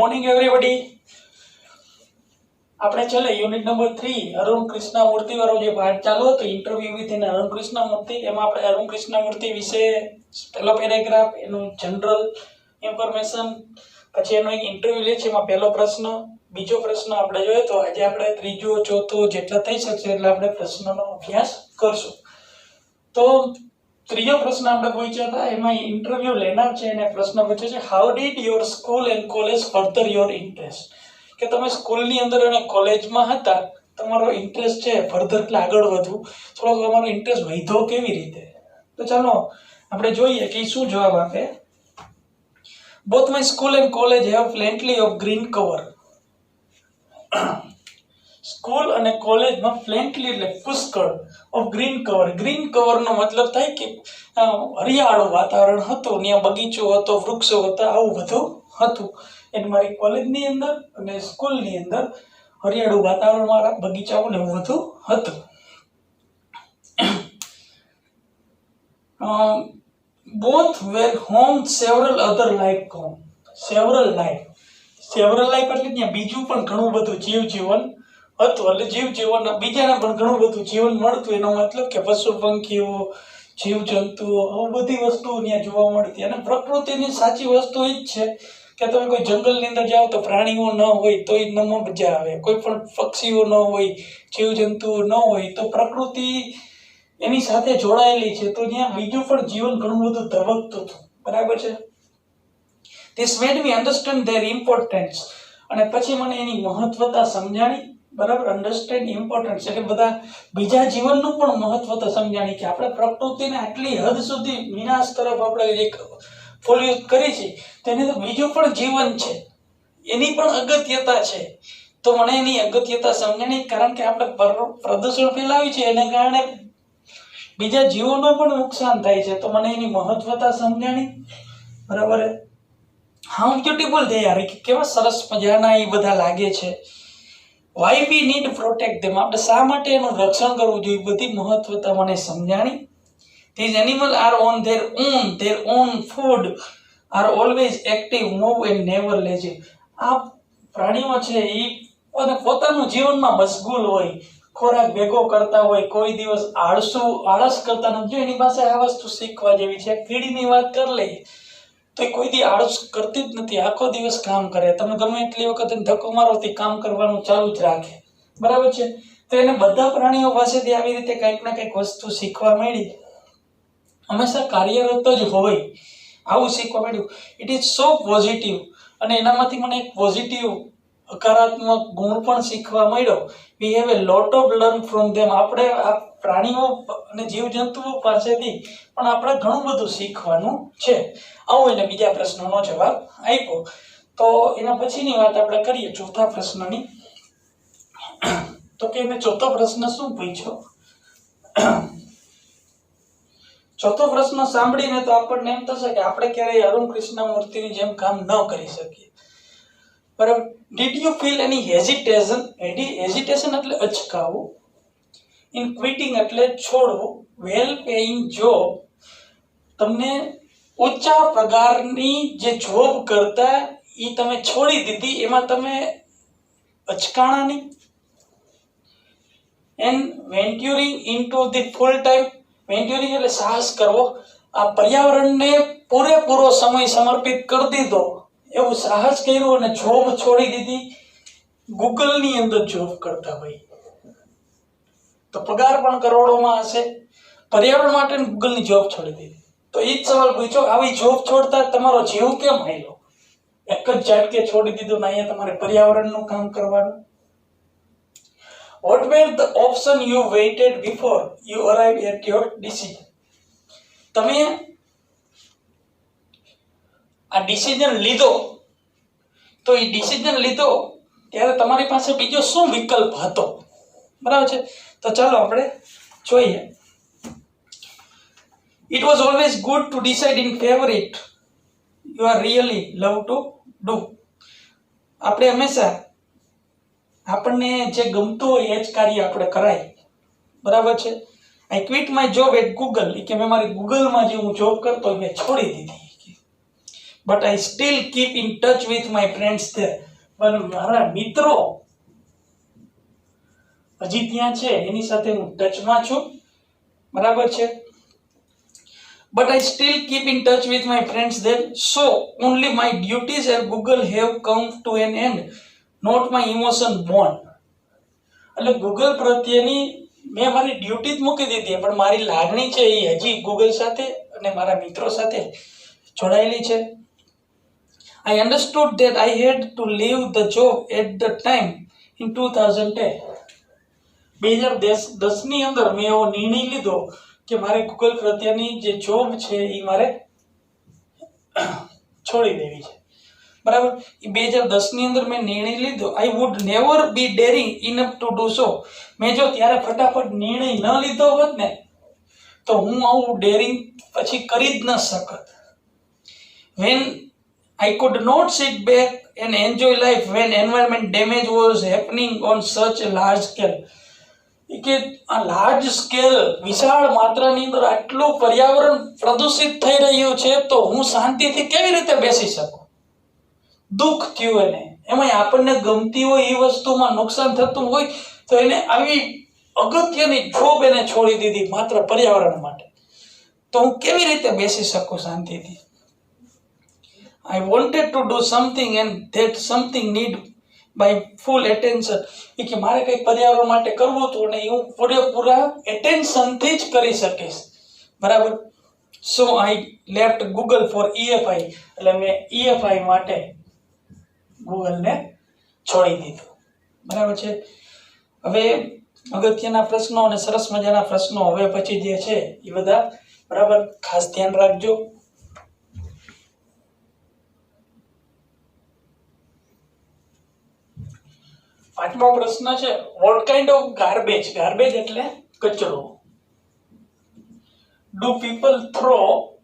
morning everybody. આપણે ચાલે unit number 3 Arun Krishnamurthy વાળો જે પાઠ ચાલુ હતો ઇન્ટરવ્યુ વિથ અરુણ કૃષ્ણમૂર્તિ, એમાં આપણે અરુણ કૃષ્ણમૂર્તિ વિશે પહેલો પેરેગ્રાફ, એનું જનરલ ઇન્ફોર્મેશન, પછી એનો એક ઇન્ટરવ્યુ લે છે, એમાં પહેલો પ્રશ્ન, બીજો પ્રશ્ન આપણે જોયો. તો આજે આપણે ત્રીજો ચોથો જેટલા થઈ શકશે એટલે આપણે પ્રશ્નનો અભ્યાસ કરશું. તો ત્રીજો પ્રશ્ન આપણે પૂછ્યો હતા, એમાં ઇન્ટરવ્યુ લેનાર છે અને પ્રશ્ન પૂછ્યો છે, how did your school and college further your interest? કે તમે સ્કૂલની અંદર અને કોલેજમાં હતા, તમારો ઇન્ટરેસ્ટ છે ફર્ધર એટલે આગળ વધવું, થોડો તમારો ઇન્ટરેસ્ટ વધ્યો કેવી રીતે? તો ચાલો આપણે જોઈએ કે શું જવાબ આપે. Both my school and college have plenty of green cover. School અને કોલેજમાં પ્લેન્ટલી એટલે પુષ્કળ, ઓફ ગ્રીન કવર. ગ્રીન કવરનો મતલબ થાય કે હરિયાળું વાતાવરણ હતું, ત્યાં બગીચો હતો, વૃક્ષો હતા, આવું બધું હતું. એટલે મારી કોલેજની અંદર અને સ્કૂલની અંદર હરિયાળું વાતાવરણ, મારા બગીચાઓ ને એવું બધું હતું. બોથ વેર હોમ સેવરલ અધર લાઈફ હોમ. સેવરલ લાઈફ એટલે ત્યાં બીજું પણ ઘણું બધું જીવ જીવન હતું, એટલે જીવ જીવન બીજાને પણ ઘણું બધું જીવન મળતું. એનો મતલબ કે પશુ પંખીઓ, જીવ જંતુઓ, આ બધી વસ્તુઓ ત્યાં જોવા મળતી. અને પ્રકૃતિની સાચી વસ્તુ એ જ છે કે તમે કોઈ જંગલની અંદર જાઓ તો પ્રાણીઓ ન હોય તો એ ન મજા આવે, કોઈ પણ પક્ષીઓ ન હોય, જીવ જંતુઓ ન હોય તો પ્રકૃતિ એની સાથે જોડાયેલી છે, તો ત્યાં બીજું પણ જીવન ઘણું બધું ધબકતું હતું. બરાબર છે. This made me understand their importance. અને પછી મને એની મહત્વતા સમજાણી. બરાબર, અન્ડરસ્ટેન્ડ ઇમ્પોર્ટન્સ એટલે બધા બીજા જીવનનું પણ મહત્વતા સમજાણી કે આપણે પ્રકૃતિને આટલી હદ સુધી વિનાશ તરફ આપણે એક ફોલિયો કરી છે, તેને તો બીજું પણ જીવન છે, એની પણ અગત્યતા છે. તો મને એની અગત્યતા સમજાણી, કારણ કે આપણે પ્રદૂષણ ફેલાવી છે એને કારણે બીજા જીવોને પણ નુકસાન થાય છે, તો મને એની મહત્વતા સમજાણી. બરાબર. હાઉ બ્યુટીફુલ દે આર, કેવા સરસ મજાના એ બધા લાગે છે. Why we need protect them, આપણે શા માટે એનું રક્ષણ કરવું જોઈએ, બધી મહત્વતા મને સમજાણી. These animals are on their own food, are always active, move and never lazy. આ પ્રાણીઓ છે એ પોતાનું જીવનમાં મશગુલ હોય, ખોરાક ભેગો કરતા હોય, કોઈ દિવસ આળસ કરતા નથી. એની પાસે આ વસ્તુ શીખવા જેવી છે. કીડીની વાત કરી લઈએ તો એ કોઈ દી આળસ કરતી જ નથી, આખો દિવસ કામ કરે. તમે ગમે એટલી વખત ધક્કો મારો તે કામ કરવાનું ચાલુ જ રાખે. બરાબર છે. તો એને બધા પ્રાણીઓ પાસેથી આવી રીતે કંઈક ને કંઈક વસ્તુ શીખવા મળી, હંમેશા કાર્યરત જ હોય, આવું શીખવા મળ્યું. It is so positive. અને એનામાંથી મને એક પોઝિટિવ હકારાત્મક ગુણ પણ શીખવા મળ્યો. We have a lot of learn from them. આપણે આ પ્રાણીઓ અને જીવજંતુઓ પાસેથી પણ આપણે ઘણું બધું શીખવાનું છે. આવો એને બીજા પ્રશ્નનો જવાબ આપ્યો. તો એના પછીની વાત આપણે કરીએ ચોથા પ્રશ્નની. તો કે એને ચોથો પ્રશ્ન શું પૂછ્યો? ચોથો પ્રશ્ન સાંભળીને તો આપણને એમ થશે કે આપણે ક્યારેય અરુણ કૃષ્ણમૂર્તિની જેમ કામ ન કરી શકીએ. બરાબર. Did you feel any hesitation? Hesitation એટલે અચકાવું. ઇન ક્વિટિંગ એટલે છોડવું. વેલ પેઇંગ જોબ, તમને ઊંચા પગારની જે જોબ કરતા એ તમે છોડી દીધી, એમાં તમે અચકાણા નહીં. And venturing into the full time, venturing એટલે સાહસ કરવો, આ પર્યાવરણને પૂરેપૂરો સમય સમર્પિત કરી દીધો, એવું સાહસ કર્યું અને જોબ છોડી દીધી. ગૂગલની અંદર જોબ કરતા હોય તો પગાર પણ કરોડોમાં હશે, પર્યાવરણ માટે ગૂગલની જોબ છોડી દીધી. તો એ જ સવાલ પૂછ્યો, આવી જોબ છોડતા તમારો જીવ કેમ હાલ્યો? એક જ ઝાટકે છોડી દીધું ને અહીંયા તમારે પર્યાવરણનું કામ કરવાનું. What were the option you waited before you arrived at your decision? તમે આ ડિસિઝન લીધો, તો એ ડિસિઝન લીધો ત્યારે તમારી પાસે બીજો શું વિકલ્પ હતો? બરાબર છે. તો ચાલો આપણે જોઈએ. It was always good to decide in favor it you are really love to do. આપણે હંમેશા આપણને જે ગમતું હોય એ જ કાર્ય આપણે કરાય. બરાબર છે. I quit my job at Google, કે મેં મારી ગૂગલમાં જે હું જોબ કરતો મેં છોડી દીધી. but I still keep in touch with my friends there. પણ મારા મિત્રો હજી ત્યાં છે, એની સાથે હું ટચમાં છું, બરાબર છે. But I still keep in touch with my friends there, so only my duties at Google have come to an end, not my emotion bond. એટલે ગૂગલ પ્રત્યેની મેં મારી ડ્યુટી જ મૂકી દીધી, પણ મારી લાગણી છે એ હજી ગૂગલ સાથે અને મારા મિત્રો સાથે જોડાયેલી છે. I understood that I had to leave the job at the time in 2010. 2010 ની અંદર મેં એવો નિર્ણય લીધો કે મારે ગૂગલ પ્રત્યેની જે જોબ છે એ મારે છોડી દેવી છે, બરાબર. એ 2010 ની અંદર મેં નિર્ણય લીધો. I would never be daring enough to do so. મેં જો ત્યારે ફટાફટ નિર્ણય ન લીધો હોત ને તો હું આવું ડેરિંગ પછી કરી જ ન શકત. When I could not sit back and enjoy life when environment damage was happening on such a large scale. કે આ લાર્જ સ્કેલ વિશાળ માત્રાની અંદર આટલું પર્યાવરણ પ્રદૂષિત થઈ રહ્યું છે તો હું શાંતિથી કેવી રીતે બેસી શકું? દુઃખ થયું એને, એમાં આપણને ગમતી હોય એ વસ્તુમાં નુકસાન થતું હોય તો એને આવી અગત્યની જોબ એને છોડી દીધી માત્ર પર્યાવરણ માટે, તો હું કેવી રીતે બેસી શકું શાંતિથી? I wanted to do something and that something need by full attention. કે મારે કંઈક પર્યાવરણ માટે કરવું હતું અને હું પૂરેપૂરા એટેન્શનથી જ કરી શકીશ, બરાબર. So I left Google for EFI. એટલે મેં EFI માટે ગૂગલને છોડી દીધું, બરાબર છે. હવે અગત્યના પ્રશ્નો અને સરસ મજાના પ્રશ્નો હવે પછી જે છે એ બધા, બરાબર, ખાસ ધ્યાન રાખજો. પાંચમો પ્રશ્ન છે, what kind of garbage, garbage એટલે કચરો, do people throw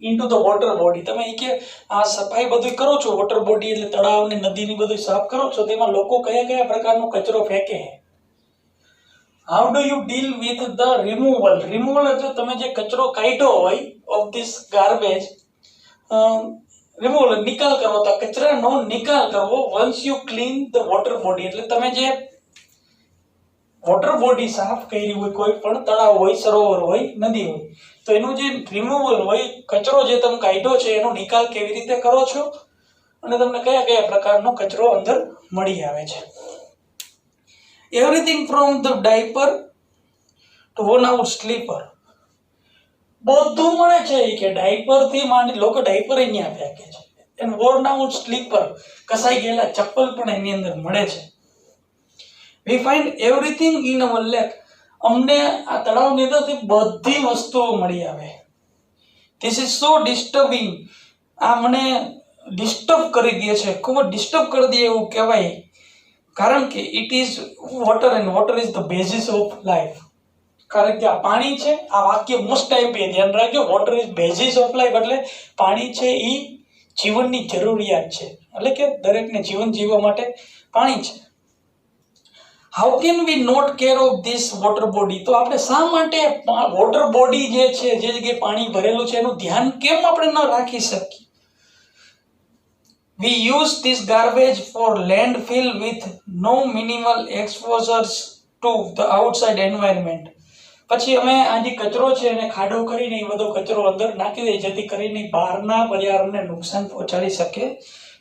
into the water body. તમે કે આ સફાઈ બધું કરો છો, વોટર બોડી એટલે તળાવ ને નદીની બધું સાફ કરો છો, તેમાં લોકો કયા કયા પ્રકારનો કચરો ફેંકે? How do you deal with the removal, removal એટલે તમે જે કચરો કાઢ્યો હોય ઓફ ધીસ ગાર્બેજ, રિમૂવલ નિકાલ કરવો, તો કચરાનો નિકાલ કરવો. Once you clean the water body એટલે તમે જે વોટર બોડી સાફ કરી હોય, કોઈ પણ તળાવ હોય, સરોવર હોય, નદી હોય, તો એનું જે રિમૂવલ હોય, કચરો જે તમે કાઢ્યો છે એનો નિકાલ કેવી રીતે કરો છો અને તમને કયા કયા પ્રકારનો કચરો અંદર મળી આવે છે. Everything from the diaper to worn out slipper, બધું મળે છે કે ડાયપર થી માંડી, લોકો ડાયપર અહીંયા ફેંકે છે, એન્ડ વર્ન આઉટ સ્લીપર, કસાઈ ગયેલા ચપ્પલ પણ એની અંદર મળે છે. વી find everything in our lake, અમને આ તળાવની અંદરથી બધી વસ્તુઓ મળી આવે. ધીસ ઇઝ સો ડિસ્ટર્બિંગ, આ મને ડિસ્ટર્બ કરી દે છે, ખૂબ જ ડિસ્ટર્બ કરી દે એવું કહેવાય, કારણ કે it is water and water is the basis of life. કારણ કે આ પાણી છે, આ વાક્ય મોસ્ટ ટાઈમ પે ધ્યાન રાખજો, water is basis of life એટલે પાણી છે એ જીવનની જરૂરિયાત છે, એટલે કે દરેકને જીવન જીવવા માટે પાણી છે. How can we not care of this water body, તો આપણે શા માટે વોટર બોડી જે છે, જે જગ્યાએ પાણી ભરેલું છે એનું ધ્યાન કેમ આપણે ન રાખી શકીએ? We use this garbage for landfill with no minimal exposures to the outside environment. પછી અમે આ જે કચરો છે એને ખાડો કરીને એ બધો કચરો અંદર નાખી દઈએ, જેથી કરીને બહારના પર્યાવરણને નુકસાન પહોંચાડી શકે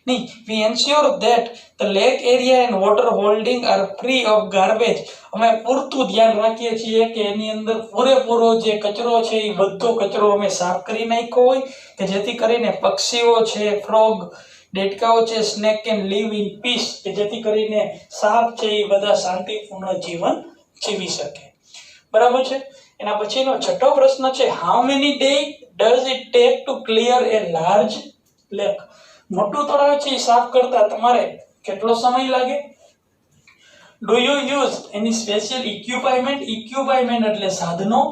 નહીં. We ensure that the lake area and water holding are free of garbage. અમે પૂરતું ધ્યાન રાખીએ છીએ કે એની અંદર પૂરેપૂરો જે કચરો છે એ બધો કચરો અમે સાફ કરી નાખ્યો હોય, કે જેથી કરીને પક્ષીઓ છે, ફ્રોગ, દેડકાઓ છે, snake can live in peace, કે જેથી કરીને સાપ છે એ બધા શાંતિપૂર્ણ જીવન જીવી શકે, બરાબર છે. એના પછીનો છઠ્ઠો પ્રશ્ન છે, how many day does it take to clear a large lake, મોટું તળાવ છે એ સાફ કરતા તમારે કેટલો સમય લાગે? Do you use any special equipment, equipment એટલે સાધનો,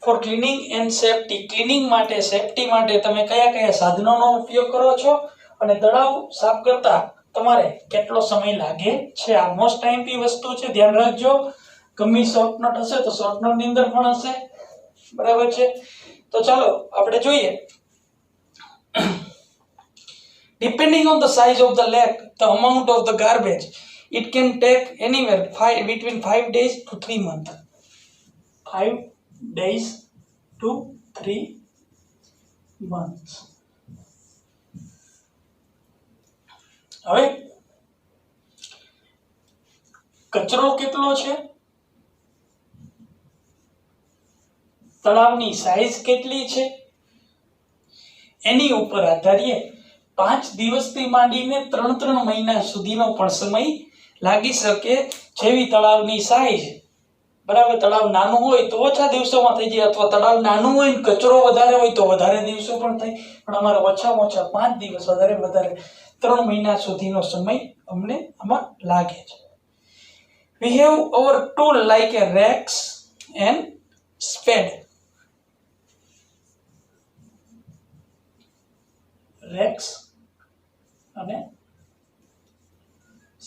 for cleaning and safety, cleaning માટે, સેફટી માટે તમે કયા કયા સાધનોનો ઉપયોગ કરો છો, અને તળાવ સાફ કરતા તમારે કેટલો સમય લાગે છે? આ મોસ્ટ ટાઈમ પી વસ્તુ છે, ધ્યાન રાખજો. ગમે શોર્ટ નોટ હશે તો શોર્ટ નોટ ની અંદર પણ હશે, બરાબર છે. તો ચાલો આપણે જોઈએ Depending on the size of the lake, the amount of the garbage, it can take anywhere between 5 days to 3 months. 5 days to 3 months. હવે કચરો કેટલો છે, તળાવની સાઈઝ કેટલી છે, એની ઉપર આધારીએ 5 દિવસથી માંડીને 3 મહિના સુધીનો પણ સમય લાગી શકે. જેવી તળાવની સાઈઝ, બરાબર, તળાવ નાનું હોય તો ઓછા દિવસોમાં થઈ જાય, અથવા તળાવ નાનું હોય કચરો વધારે હોય તો વધારે દિવસો પણ થાય. પણ અમારે ઓછામાં ઓછા 5 દિવસ, વધારે 3 મહિના સુધીનો સમય અમને આમાં લાગે છે. We have our tool like a rakes and spade. Rakes અને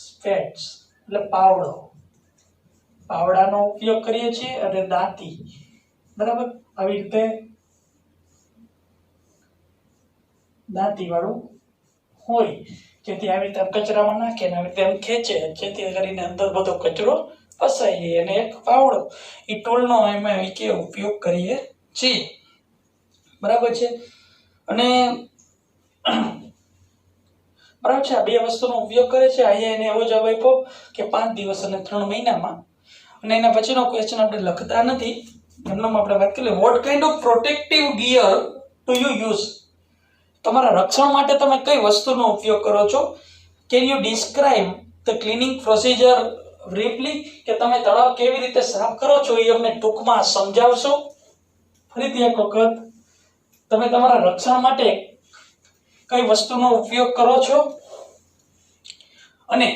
spades એટલે પાવડો, પાવડાનો ઉપયોગ કરીએ છીએ, અને દાંતી, બરાબર, આવી રીતે દાંતી વાળું હોય, જેથી આવી રીતે કચરામાં નાખે ને આવી રીતે એમ ખેંચે, જેથી કરીને અંદર બધો કચરો ફસાઈ જાય. અને એક પાવડો, એ ટૂલનો અમે ઉપયોગ કરીએ છીએ, બરાબર છે. અને બરાબર છે, આ બે વસ્તુનો ઉપયોગ કરે છે. અહીંયા એને એવો જવાબ આપ્યો કે 5 દિવસ અને 3 મહિનામાં. અને એના પછીનો ક્વેશ્ચન આપણે લખતા નથી, એમનો આપણે વાત કરીએ. What kind of protective gear do you use? તમારા રક્ષણ માટે તમે કઈ વસ્તુનો ઉપયોગ કરો છો? Can you describe the cleaning procedure briefly? કે તમે તળાવ કેવી રીતે સાફ કરો છો એ અમને ટૂંકમાં સમજાવશો? ફરીથી એક વખત, તમે તમારા રક્ષણ માટે કઈ વસ્તુનો ઉપયોગ કરો છો અને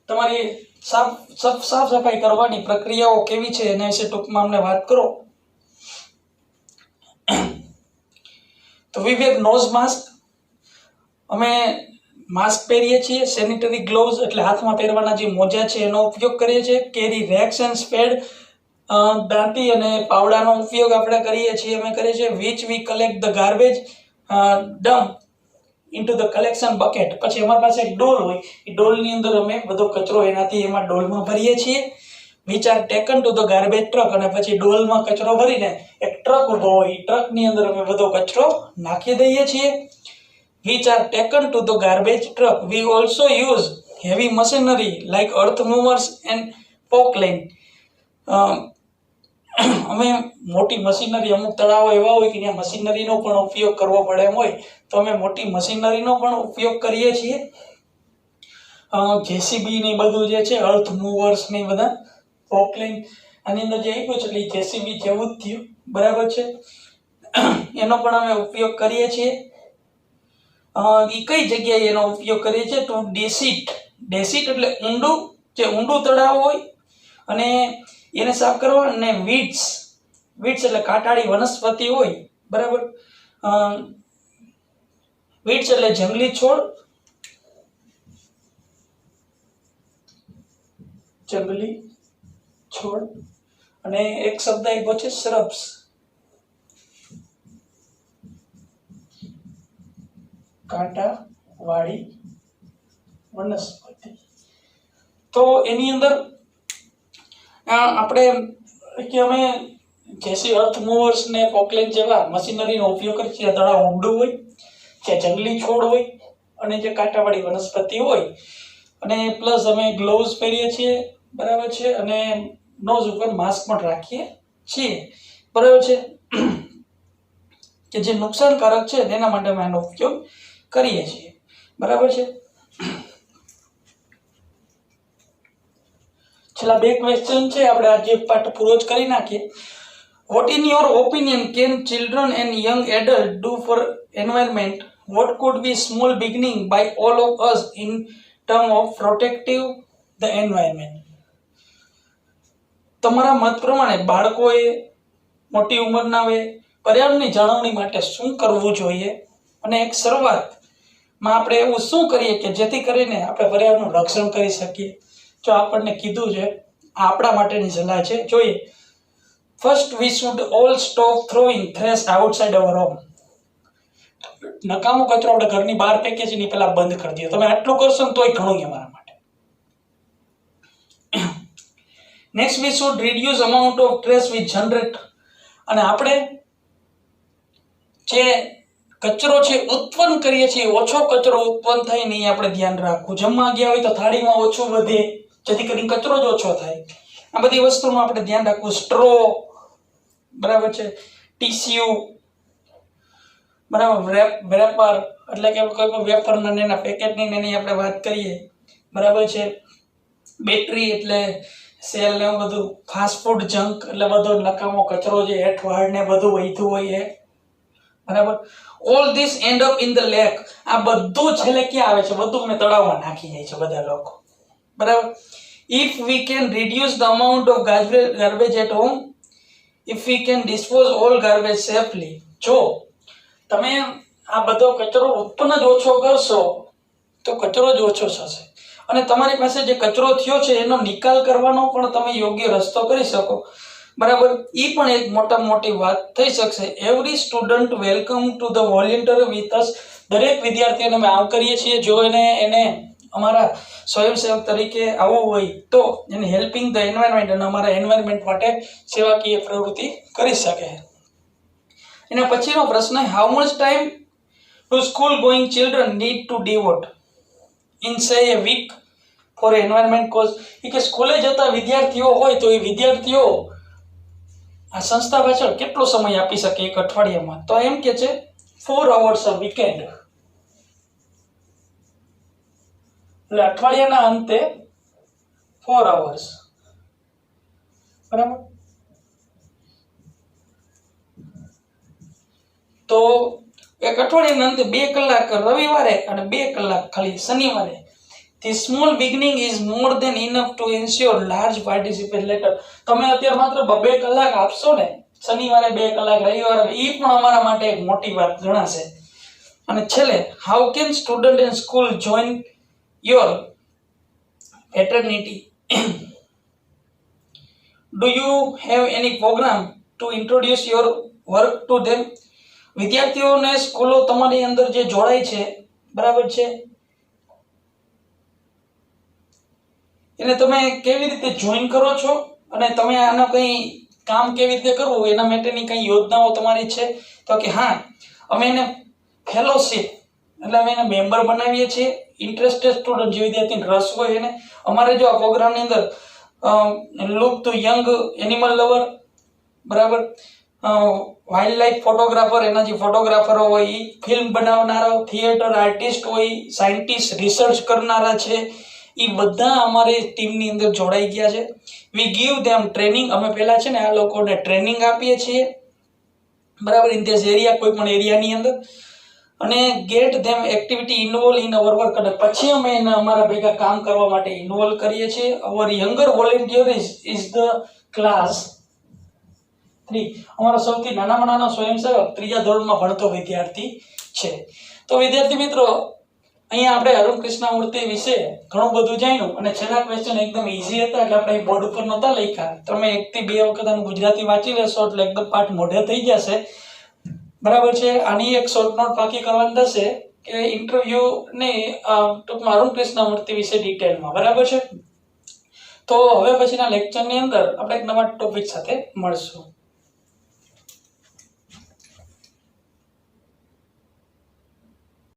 તમારી સાફ સફાઈ કરવાની પ્રક્રિયાઓ કેવી છે એના વિશે ટૂંકમાં અમને વાત કરો. તો we wear nose mask, અમે માસ્ક પહેરીએ છીએ. સેનિટરી ગ્લોવ્સ એટલે હાથમાં પહેરવાના જે મોજા છે એનો ઉપયોગ કરીએ છીએ. કેરી રેક્સ એન્ડ સ્પેડ, દાંતી અને પાવડાનો ઉપયોગ આપણે કરીએ છીએ, અમે કરીએ છીએ. which we collect the garbage dump into the collection bucket. પછી અમારી પાસે એક ડોલ હોય, એ ડોલની અંદર અમે બધો કચરો એનાથી એમાં ડોલમાં ભરીએ છીએ. which are taken to the garbage truck, અને પછી ડોલમાં કચરો ભરીને એક ટ્રક ઊભો હોય, એ ટ્રકની અંદર અમે બધો કચરો નાખી દઈએ છીએ. which are taken to the garbage truck. We also use heavy machinery like earth movers and forklift. અમે મોટી મશીનરી, અમુક તળાવો એવા હોય કે ત્યાં મશીનરીનો પણ ઉપયોગ કરવો પડે એમ હોય, તો અમે મોટી મશીનરીનો પણ ઉપયોગ કરીએ છીએ. જેસીબી ને બધું જે છે, અર્થ મૂવર્સ ને બધા, ફોકલિંગ, આની અંદર જે આપ્યું છે એટલે જેસીબી જેવું જ થયું, બરાબર છે, એનો પણ અમે ઉપયોગ કરીએ છીએ. એ કઈ જગ્યાએ એનો ઉપયોગ કરીએ છીએ? તો ડેસીટ એટલે ઊંડું, જે ઊંડું તળાવ હોય અને એને સાફ કરવા. અને વીડ્સ એટલે કાંટાળી વનસ્પતિ હોય, બરાબર. વીડ્સ એટલે જંગલી છોડ, અને એક શબ્દ આપ્યો છે શ્રબ્સ, કાંટાવાળી વનસ્પતિ. તો એની અંદર આપણે કે અમે જેસી અર્થ મૂવર્સ ને ફોકલેન જેવા મશીનરીનો ઉપયોગ કરીએ છીએ. તળાવ ઊંડું હોય, જ્યાં જંગલી છોડ હોય અને જે કાંટાવાળી વનસ્પતિ હોય. અને પ્લસ અમે ગ્લોવ્સ પહેરીએ છીએ, બરાબર છે, અને નોઝ ઉપર માસ્ક પણ રાખીએ છીએ, બરાબર છે, કે જે નુકસાનકારક છે તેના માટે અમે આનો ઉપયોગ કરીએ છીએ, બરાબર છે. છેલ્લા 2 ક્વેશ્ચન છે, આપણે આજે પાઠ પૂરો જ કરી નાખીએ. What in your opinion can children and young adult do for environment? What could be small beginning by all of us in term of protective the environment? તમારા મત પ્રમાણે બાળકોએ, મોટી ઉંમરનાએ પર્યાવરણની જાળવણી માટે શું કરવું જોઈએ? અને એક શરૂઆતમાં આપણે એવું શું કરીએ કે જેથી કરીને આપણે પર્યાવરણનું રક્ષણ કરી શકીએ? જો આપણને કીધું છે, આપણા માટેની સલાહ છે, જોઈએ. First, we should all stop throwing trash outside our home. નકામો કચરો આપણે ઘરની બહાર ફેંકીએ છીએ ને પેલા બંધ કરી દઈએ. તમે આટલું કરશો ને તોય ઘણું અમારા માટે. Next we should reduce amount of trash we generate. અને આપણે જે કચરો છે ઉત્પન્ન કરીએ છીએ ઓછો કચરો ઉત્પન્ન થાય ને એ આપણે ધ્યાન રાખવું. જમવા ગયા હોય તો થાળીમાં ઓછું વધે જેથી કરીને કચરો જ ઓછો થાય. આ બધી વસ્તુનું આપણે ધ્યાન રાખવું. સ્ટ્રો, બરાબર છે, ટીસ્યુ, બરાબર, વેપાર એટલે કે કોઈ વેપારના એના પેકેટની એની આપણે વાત કરીએ, બરાબર છે, બેટરી એટલે સેલ ને બધું, ફાસ્ટ ફૂડ જંક એટલે બધો નકામો કચરો જે હેઠવાડ ને બધું વહીતું હોય એ, બરાબર. All this end up in the lake. આ બધું છેલ્લે ક્યાં આવે છે? બધું અમે તળાવમાં નાખી જાય છે બધા લોકો, બરાબર. If we can reduce the amount of garbage at home, if we can dispose all garbage safely. જો તમે આ બધો કચરો ઉત્પન્ન જ ઓછો કરશો તો કચરો જ ઓછો થશે અને તમારી પાસે જે કચરો થયો છે એનો નિકાલ કરવાનો પણ તમે યોગ્ય રસ્તો કરી શકો, બરાબર. એ પણ એક મોટી વાત થઈ શકશે. Every student welcome to the volunteer with us. દરેક વિદ્યાર્થીઓને અમે આવકારીએ છીએ. જો એને અમારા સ્વયંસેવક તરીકે આવવું હોય તો એને હેલ્પિંગ ધ એન્વાયરમેન્ટ અને અમારા એન્વાયરમેન્ટ માટે સેવાકીય પ્રવૃત્તિ કરી શકે. એના પછીનો પ્રશ્ન, how much time to school going children need to devote in સે એ વીક ફોર એન્વાયરમેન્ટ કોઝ. એ કે સ્કૂલે જતા વિદ્યાર્થીઓ હોય તો એ વિદ્યાર્થીઓ આ સંસ્થા પાછળ કેટલો સમય આપી શકે એક અઠવાડિયામાં? તો એમ કે છે 4 hours a weekend. એટલે અઠવાડિયાના અંતે 4 hours, બરાબર. તો એક અઠવાડિયાના અંતે 2 કલાક રવિવારે અને 2 કલાક ખાલી શનિવારે. The small beginning is more than enough to ensure large participation later. તમે અત્યારે માત્ર 2 કલાક આપશો ને, શનિવારે 2 કલાક, રવિવારે, એ પણ અમારા માટે એક મોટી વાત ગણાશે. અને છેલ્લે, how can student and school join your fraternity? Do you have any program to introduce your work to them? વિદ્યાર્થીઓને સ્કૂલો તમારી અંદર જે જોડાય છે, બરાબર છે, એને તમે કેવી રીતે જોઈન કરો છો અને તમે આના કંઈ કામ કેવી રીતે કરવું એના માટેની કંઈ યોજનાઓ તમારી છે? તો કે હા, અમે એને ફેલોશિપ એટલે અમે એને મેમ્બર બનાવીએ છીએ. ઇન્ટરેસ્ટેડ સ્ટુડન્ટ જે વિદ્યાર્થીને રસ હોય એને. અમારે જો આ પ્રોગ્રામની અંદર look to young animal lover, બરાબર, વાઇલ્ડ લાઈફ ફોટોગ્રાફર, એના જે ફોટોગ્રાફરો હોય એ, ફિલ્મ બનાવનારા, થિયેટર આર્ટિસ્ટ હોય, સાયન્ટિસ્ટ, રિસર્ચ કરનારા છે, એ બધા અમારી ટીમની અંદર જોડાઈ ગયા છે. We give them training. અમે પહેલા છે ને આ લોકોને ટ્રેનિંગ આપીએ છીએ, બરાબર, ઇન ધીસ એરિયા, કોઈ પણ એરિયાની અંદર, અને get them activity involve in our work. અને પછી અમે એને અમારા ભેગા કામ કરવા માટે ઇન્વોલ્વ કરીએ છીએ. Our younger volunteer is the class 3. અમારો સૌથી નાનામાં નાનો સ્વયંસેવક 3જા ધોરણમાં ભણતો વિદ્યાર્થી છે. તો વિદ્યાર્થી મિત્રો, અહીંયા આપણે અરુણ કૃષ્ણમૂર્તિ વિશે ઘણું બધું જાણ્યું અને છેલ્લા ક્વેશ્ચન એકદમ ઈઝી હતા એટલે આપણે બોર્ડ ઉપર નહોતા લખ્યા. તમે 1 થી 2 વખત આનું ગુજરાતી વાંચી લેશો એટલે એકદમ પાઠ મોઢે થઈ જશે, બરાબર છે. આની એક શોર્ટ નોટ બાકી કરવાની થશે કે ઇન્ટરવ્યુ ને ટૂંકમાં અરુણ કૃષ્ણમૂર્તિ વિશે ડિટેલમાં, બરાબર છે. તો હવે પછીના લેક્ચરની અંદર આપણે એક નવા ટોપિક સાથે મળશું.